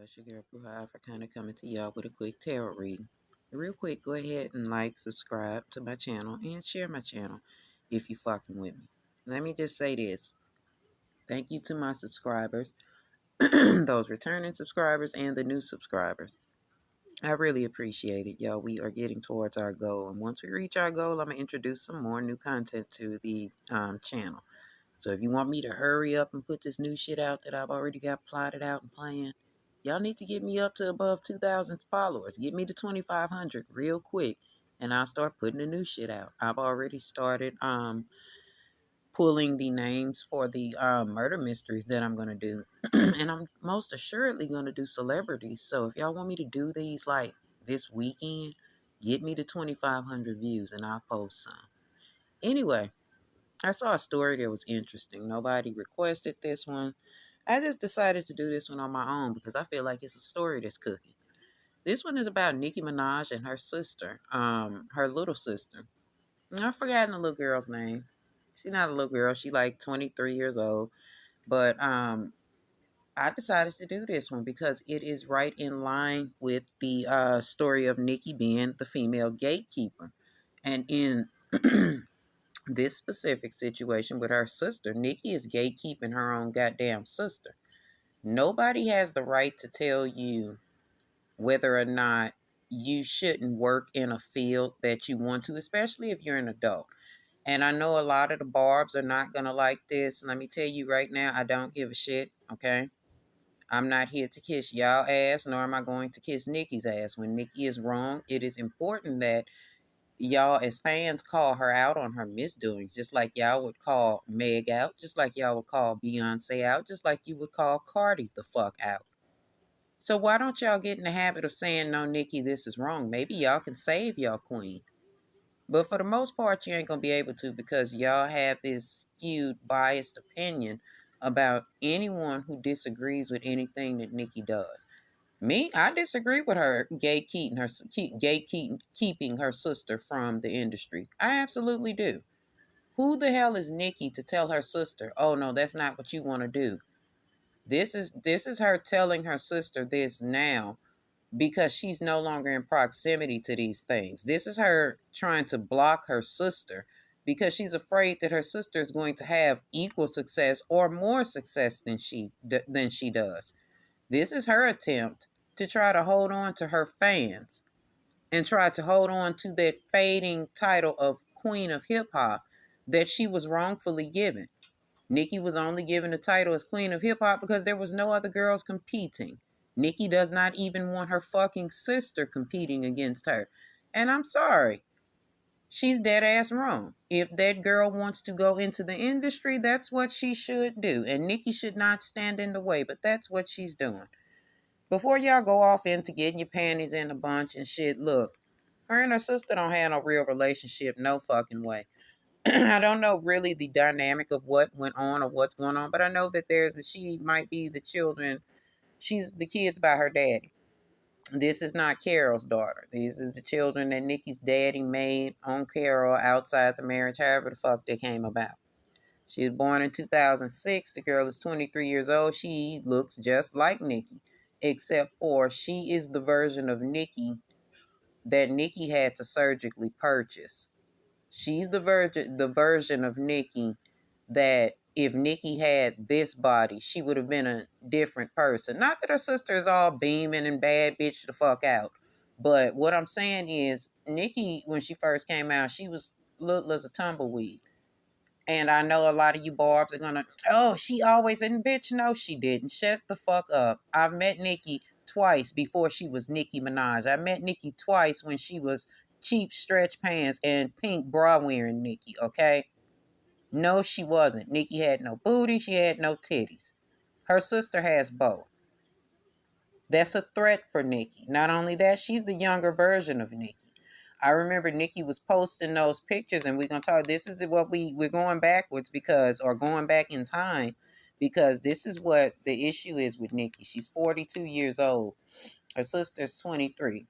It's your girl Pooh for kind of coming to y'all with a quick tarot reading. Real quick, go ahead and like, subscribe to my channel, and share my channel if you fucking with me. Let me just say this. Thank you to my subscribers, those returning subscribers and the new subscribers. I really appreciate it, y'all. We are getting towards our goal, and once we reach our goal, I'm going to introduce some more new content to the channel. So if you want me to hurry up and put this new shit out that I've already got plotted out and planned, y'all need to get me up to above 2,000 followers. Get me to 2,500 real quick, and I'll start putting the new shit out. I've already started pulling the names for the murder mysteries that I'm going to do. And I'm most assuredly going to do celebrities. So if y'all want me to do these like this weekend, get me to 2,500 views and I'll post some. Anyway, I saw a story that was interesting. Nobody requested this one. I just decided to do this one on my own because I feel like it's a story that's cooking. This one is about Nicki Minaj and her sister, her little sister. I've forgotten the little girl's name. She's not a little girl. She like 23 years old. But I decided to do this one because it is right in line with the story of Nicki being the female gatekeeper. And in this specific situation with her sister, Nicki is gatekeeping her own goddamn sister. Nobody has the right to tell you whether or not you shouldn't work in a field that you want to, especially if you're an adult. And I know a lot of the barbs are not going to like this. Let me tell you right now, I don't give a shit, okay? I'm not here to kiss y'all ass, nor am I going to kiss Nicki's ass. When Nicki is wrong, it is important that y'all as fans call her out on her misdoings, just like y'all would call Meg out, just like y'all would call Beyonce out, just like you would call Cardi the fuck out. So why don't y'all get in the habit of saying, no, Nicki, this is wrong? Maybe y'all can save y'all queen. But for the most part, you ain't going to be able to because y'all have this skewed, biased opinion about anyone who disagrees with anything that Nicki does. Me, I disagree with her gatekeeping her sister from the industry. I absolutely do. Who the hell is Nicki to tell her sister, "Oh no, that's not what you want to do"? This is her telling her sister this now because she's no longer in proximity to these things. This is her trying to block her sister because she's afraid that her sister is going to have equal success or more success than she does. This is her attempt to try to hold on to her fans and try to hold on to that fading title of Queen of Hip Hop that she was wrongfully given. Nicki was only given the title as Queen of Hip Hop because there was no other girls competing. Nicki does not even want her fucking sister competing against her. And I'm sorry. She's dead ass wrong. If that girl wants to go into the industry, that's what she should do. And Nicki should not stand in the way, but that's what she's doing. Before y'all go off into getting your panties in a bunch and shit, look, her and her sister don't have no real relationship, no fucking way. I don't know really the dynamic of what went on or what's going on, but I know that she might be she's the kids by her daddy. This is not Carol's daughter. These are the children that Nicki's daddy made on Carol outside the marriage, however the fuck they came about. She was born in 2006. The girl is 23 years old. She looks just like Nicki, except for she is the version of Nicki that Nicki had to surgically purchase. She's the version of Nicki that if Nicki had this body, she would have been a different person. Not that her sister is all beaming and bad bitch the fuck out. But what I'm saying is, Nicki, when she first came out, she was little as a tumbleweed. And I know a lot of you barbs are gonna, oh, she always, and bitch, no, she didn't. Shut the fuck up. I've met Nicki twice before she was Nicki Minaj. I met Nicki twice when she was cheap stretch pants and pink bra wearing Nicki, okay? No, she wasn't. Nicki had no booty. She had no titties. Her sister has both. That's a threat for Nicki. Not only that, she's the younger version of Nicki. I remember Nicki was posting those pictures, and we're gonna talk. This is what we're going backwards or going back in time, because this is what the issue is with Nicki. She's 42 years old. Her sister's 23.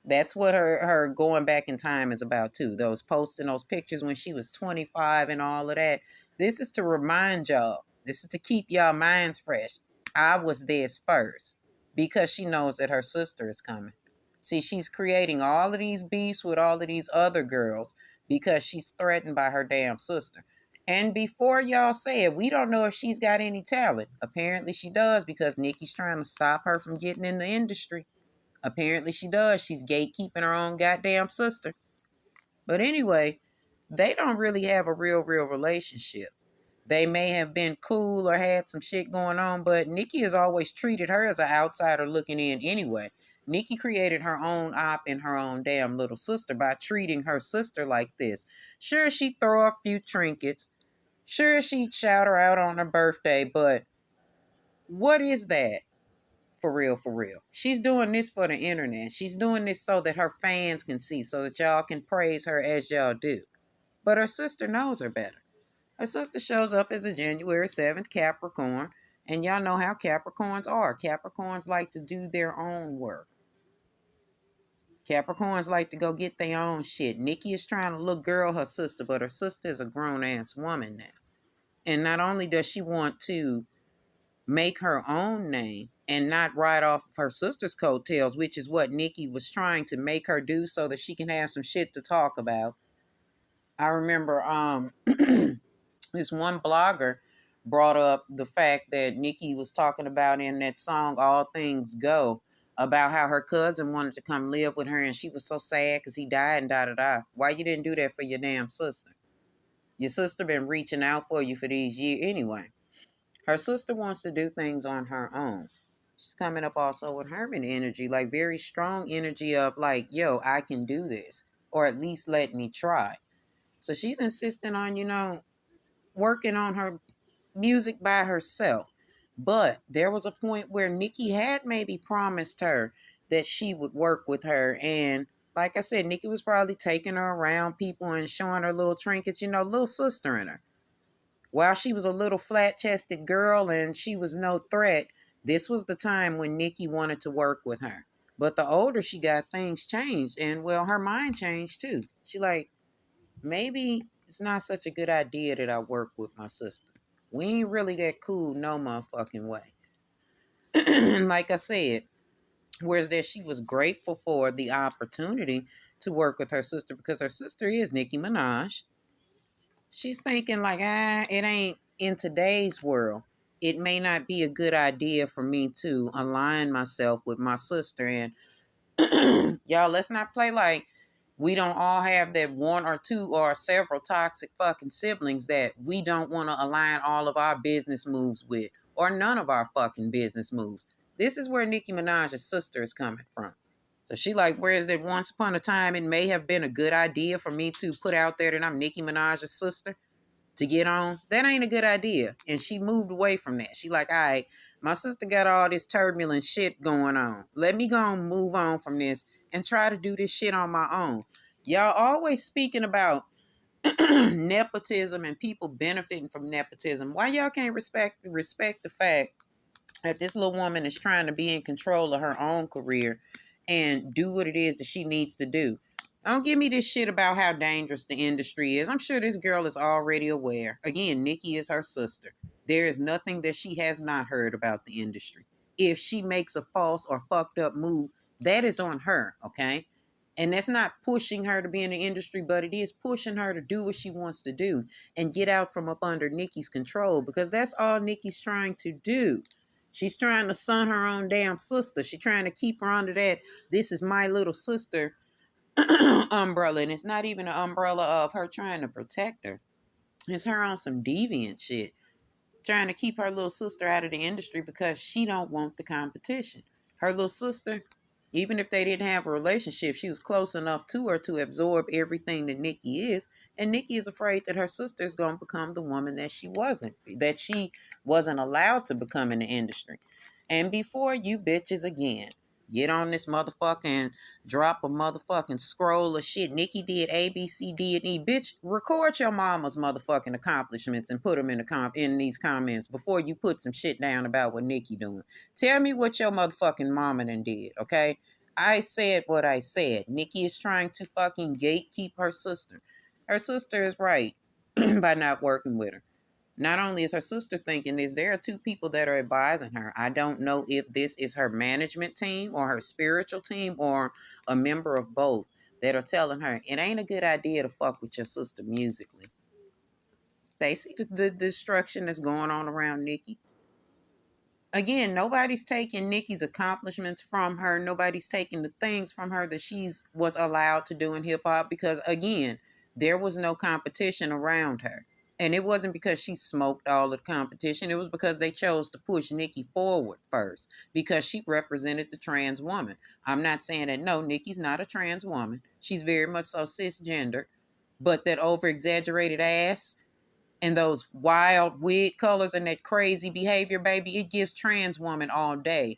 That's what her going back in time is about too. Those posting those pictures when she was 25 and all of that. This is to remind y'all. This is to keep y'all minds fresh. I was this first. because she knows that her sister is coming. See, she's creating all of these beefs with all of these other girls because she's threatened by her damn sister. And before y'all say it, we don't know if she's got any talent. Apparently she does, because Nikki's trying to stop her from getting in the industry. Apparently she does. She's gatekeeping her own goddamn sister. But anyway, they don't really have a real relationship. They may have been cool or had some shit going on, but Nikki has always treated her as an outsider looking in anyway. Nikki created her own op in her own damn little sister by treating her sister like this. Sure, she'd throw a few trinkets. Sure, she'd shout her out on her birthday, but what is that? For real, for real. She's doing this for the internet. She's doing this so that her fans can see, so that y'all can praise her as y'all do. But her sister knows her better. Her sister shows up as a January 7th Capricorn, and y'all know how Capricorns are. Capricorns like to do their own work. Capricorns like to go get their own shit. Nikki is trying to look girl her sister, but her sister is a grown-ass woman now. And not only does she want to make her own name and not ride off of her sister's coattails, which is what Nikki was trying to make her do so that she can have some shit to talk about. I remember this one blogger brought up the fact that Nikki was talking about in that song All Things Go, about how her cousin wanted to come live with her and she was so sad because he died and da-da-da. Why you didn't do that for your damn sister? Your sister been reaching out for you for these years anyway. Her sister wants to do things on her own. She's coming up also with Herman energy, like very strong energy of like, yo, I can do this, or at least let me try. So she's insisting on, working on her music by herself. But there was a point where Nikki had maybe promised her that she would work with her. And like I said, Nikki was probably taking her around people and showing her little trinkets, little sister in her. While she was a little flat-chested girl and she was no threat, this was the time when Nikki wanted to work with her. But the older she got, things changed. And, well, her mind changed, too. She like, maybe it's not such a good idea that I work with my sister. We ain't really that cool no motherfucking way. Like I said, whereas that she was grateful for the opportunity to work with her sister because her sister is Nicki Minaj. She's thinking like, it ain't in today's world. It may not be a good idea for me to align myself with my sister. And y'all, let's not play like we don't all have that one or two or several toxic fucking siblings that we don't want to align all of our business moves with, or none of our fucking business moves. This is where Nicki Minaj's sister is coming from. So she like, whereas that once upon a time it may have been a good idea for me to put out there that I'm Nicki Minaj's sister to get on, that ain't a good idea. And she moved away from that. She like, all right, my sister got all this turbulent shit going on. Let me go and move on from this and try to do this shit on my own. Y'all always speaking about nepotism and people benefiting from nepotism. Why y'all can't respect the fact that this little woman is trying to be in control of her own career and do what it is that she needs to do? Don't give me this shit about how dangerous the industry is. I'm sure this girl is already aware. Again, Nikki is her sister. There is nothing that she has not heard about the industry. If she makes a false or fucked up move, that is on her, okay? And that's not pushing her to be in the industry, but it is pushing her to do what she wants to do and get out from up under Nikki's control, because that's all Nikki's trying to do. She's trying to son her own damn sister. She's trying to keep her under that, this is my little sister umbrella. And it's not even an umbrella of her trying to protect her. It's her on some deviant shit, trying to keep her little sister out of the industry because she don't want the competition. Her little sister, even if they didn't have a relationship, she was close enough to her to absorb everything that Nikki is. And Nikki is afraid that her sister is going to become the woman that she wasn't allowed to become in the industry. And before you bitches again get on this motherfucking drop a motherfucking scroll of shit, Nikki did A, B, C, D, and E. Bitch, record your mama's motherfucking accomplishments and put them in these comments before you put some shit down about what Nikki doing. Tell me what your motherfucking mama done did, okay? I said what I said. Nikki is trying to fucking gatekeep her sister. Her sister is right by not working with her. Not only is her sister thinking this, there are two people that are advising her. I don't know if this is her management team or her spiritual team or a member of both that are telling her it ain't a good idea to fuck with your sister musically. They see the destruction that's going on around Nikki. Again, nobody's taking Nikki's accomplishments from her. Nobody's taking the things from her that she's was allowed to do in hip hop because again, there was no competition around her. And it wasn't because she smoked all the competition. It was because they chose to push Nikki forward first because she represented the trans woman. I'm not saying that no, Nikki's not a trans woman. She's very much so cisgender, but that over exaggerated ass and those wild wig colors and that crazy behavior, baby, it gives trans woman all day.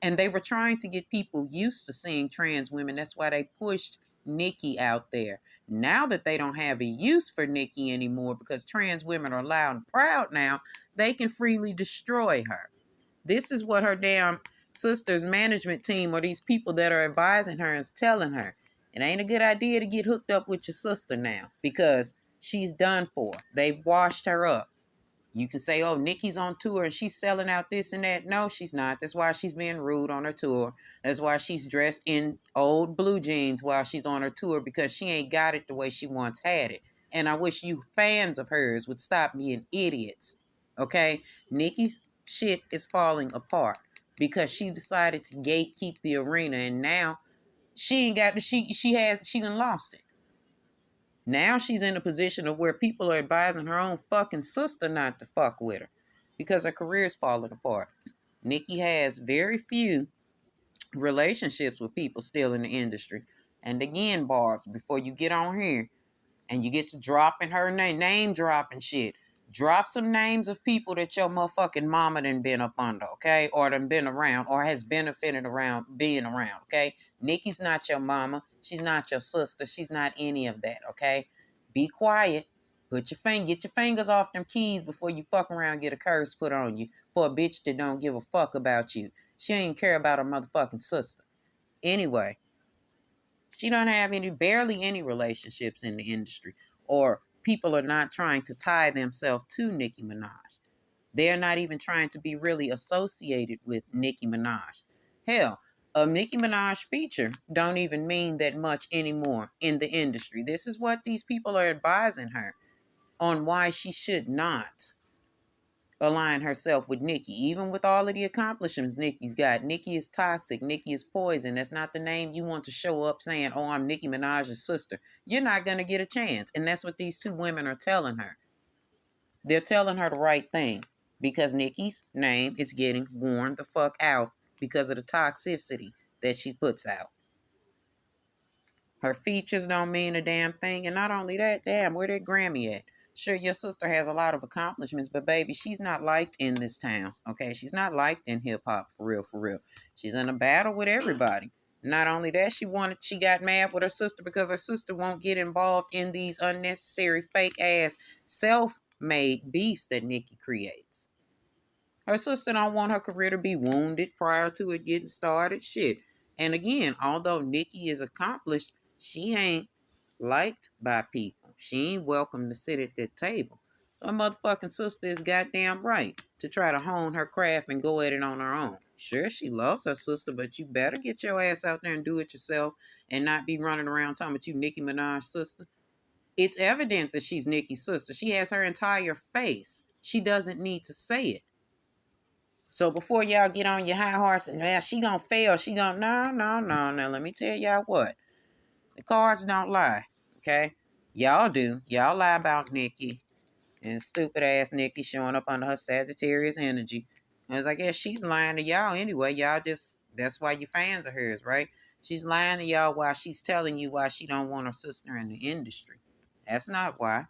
And they were trying to get people used to seeing trans women. That's why they pushed Nikki out there. Now that they don't have a use for Nikki anymore because trans women are loud and proud now, they can freely destroy her. This is what her damn sister's management team or these people that are advising her is telling her. It ain't a good idea to get hooked up with your sister now because she's done for. They've washed her up. You can say, oh, Nikki's on tour and she's selling out this and that. No, she's not. That's why she's being rude on her tour. That's why she's dressed in old blue jeans while she's on her tour because she ain't got it the way she once had it. And I wish you fans of hers would stop being idiots. Okay? Nikki's shit is falling apart because she decided to gatekeep the arena and now she ain't got the she done lost it. Now she's in a position of where people are advising her own fucking sister not to fuck with her because her career is falling apart. Nikki has very few relationships with people still in the industry. And again, Barb, before you get on here, and you get to dropping her name dropping shit. Drop some names of people that your motherfucking mama done been up under, okay? Or done been around or has benefited around being around, okay? Nikki's not your mama. She's not your sister. She's not any of that, okay? Be quiet. Get your fingers off them keys before you fuck around and get a curse put on you for a bitch that don't give a fuck about you. She ain't care about her motherfucking sister. Anyway, she don't have barely any relationships in the industry, or people are not trying to tie themselves to Nicki Minaj. They're not even trying to be really associated with Nicki Minaj. Hell, a Nicki Minaj feature don't even mean that much anymore in the industry. This is what these people are advising her on why she should not align herself with Nikki, even with all of the accomplishments Nikki's got. Nikki is toxic. Nikki is poison. That's not the name you want to show up saying, oh, I'm Nicki Minaj's sister. You're not going to get a chance. And that's what these two women are telling her. They're telling her the right thing because Nikki's name is getting worn the fuck out because of the toxicity that she puts out. Her features don't mean a damn thing. And not only that, damn, where that Grammy at? Sure, your sister has a lot of accomplishments, but baby, she's not liked in this town. Okay, she's not liked in hip hop for real, for real. She's in a battle with everybody. Not only that, she got mad with her sister because her sister won't get involved in these unnecessary fake ass self-made beefs that Nikki creates. Her sister don't want her career to be wounded prior to it getting started. Shit. And again, although Nikki is accomplished, she ain't liked by people. She ain't welcome to sit at that table. So her motherfucking sister is goddamn right to try to hone her craft and go at it on her own. Sure, she loves her sister, but you better get your ass out there and do it yourself and not be running around talking about you Nicki Minaj's sister. It's evident that she's Nicki's sister. She has her entire face. She doesn't need to say it. So before y'all get on your high horse and well, she gonna fail, she gonna no. Now let me tell y'all what. The cards don't lie. Okay? Y'all do. Y'all lie about Nikki and stupid ass Nikki showing up under her Sagittarius energy. And it's like, yeah, she's lying to y'all anyway. Y'all just that's why you fans of hers, right? She's lying to y'all while she's telling you why she don't want her sister in the industry. That's not why.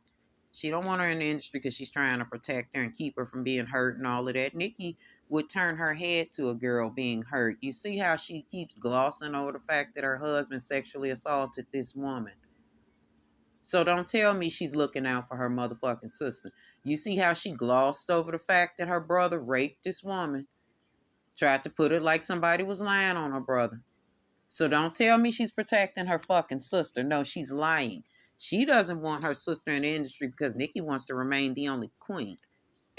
She don't want her in the industry because she's trying to protect her and keep her from being hurt and all of that. Nikki would turn her head to a girl being hurt. You see how she keeps glossing over the fact that her husband sexually assaulted this woman. So don't tell me she's looking out for her motherfucking sister. You see how she glossed over the fact that her brother raped this woman. Tried to put it like somebody was lying on her brother. So don't tell me she's protecting her fucking sister. No, she's lying. She doesn't want her sister in the industry because Nikki wants to remain the only queen.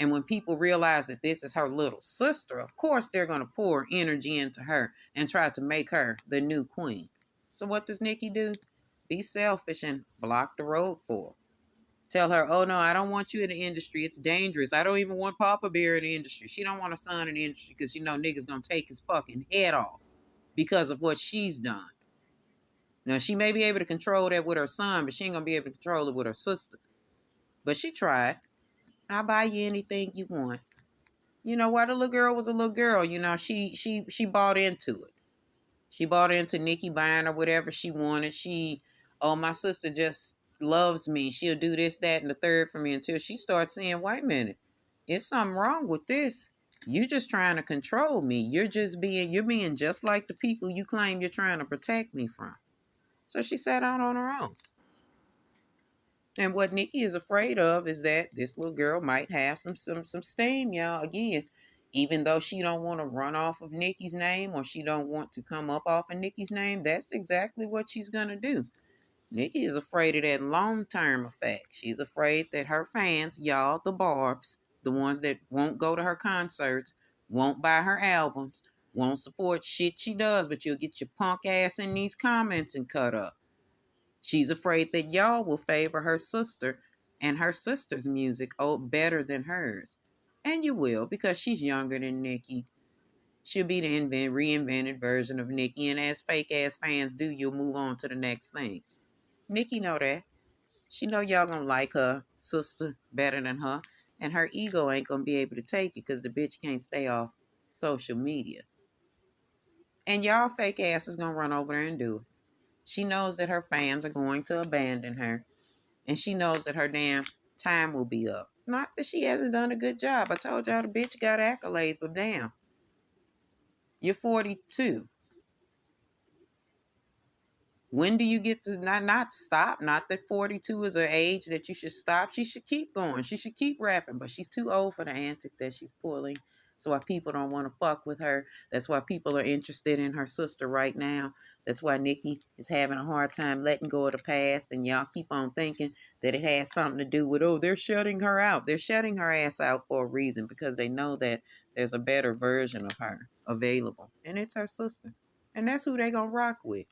And when people realize that this is her little sister, of course they're going to pour energy into her and try to make her the new queen. So what does Nikki do? Be selfish and block the road for her. Tell her, oh no, I don't want you in the industry. It's dangerous. I don't even want Papa Bear in the industry. She don't want her son in the industry because you know niggas gonna take his fucking head off because of what she's done. Now she may be able to control that with her son, but she ain't gonna be able to control it with her sister. But she tried. I'll buy you anything you want. You know, while the little girl was a little girl, you know, she bought into it. She bought into Nikki buying her whatever she wanted. Oh, my sister just loves me. She'll do this, that, and the third for me until she starts saying, wait a minute, it's something wrong with this. You just trying to control me. You're being just like the people you claim you're trying to protect me from. So she sat out on her own. And what Nikki is afraid of is that this little girl might have some steam, y'all. Again, even though she don't want to run off of Nikki's name or she don't want to come up off of Nikki's name, that's exactly what she's gonna do. Nikki is afraid of that long-term effect. She's afraid that her fans, y'all, the Barbs, the ones that won't go to her concerts, won't buy her albums, won't support shit she does, but you'll get your punk ass in these comments and cut up. She's afraid that y'all will favor her sister and her sister's music better than hers. And you will, because she's younger than Nikki. She'll be the reinvented version of Nikki, and as fake ass fans do, you'll move on to the next thing. Nikki know that. She know y'all gonna like her sister better than her, and her ego ain't gonna be able to take it because the bitch can't stay off social media. And y'all fake ass is gonna run over there and do it. She knows that her fans are going to abandon her. And she knows that her damn time will be up. Not that she hasn't done a good job. I told y'all the bitch got accolades, but damn, you're 42. When do you get to not stop? Not that 42 is an age that you should stop. She should keep going. She should keep rapping, but she's too old for the antics that she's pulling. So why people don't want to fuck with her. That's why people are interested in her sister right now. That's why Nikki is having a hard time letting go of the past. And y'all keep on thinking that it has something to do with, oh, they're shutting her out. They're shutting her ass out for a reason because they know that there's a better version of her available. And it's her sister. And that's who they going to rock with.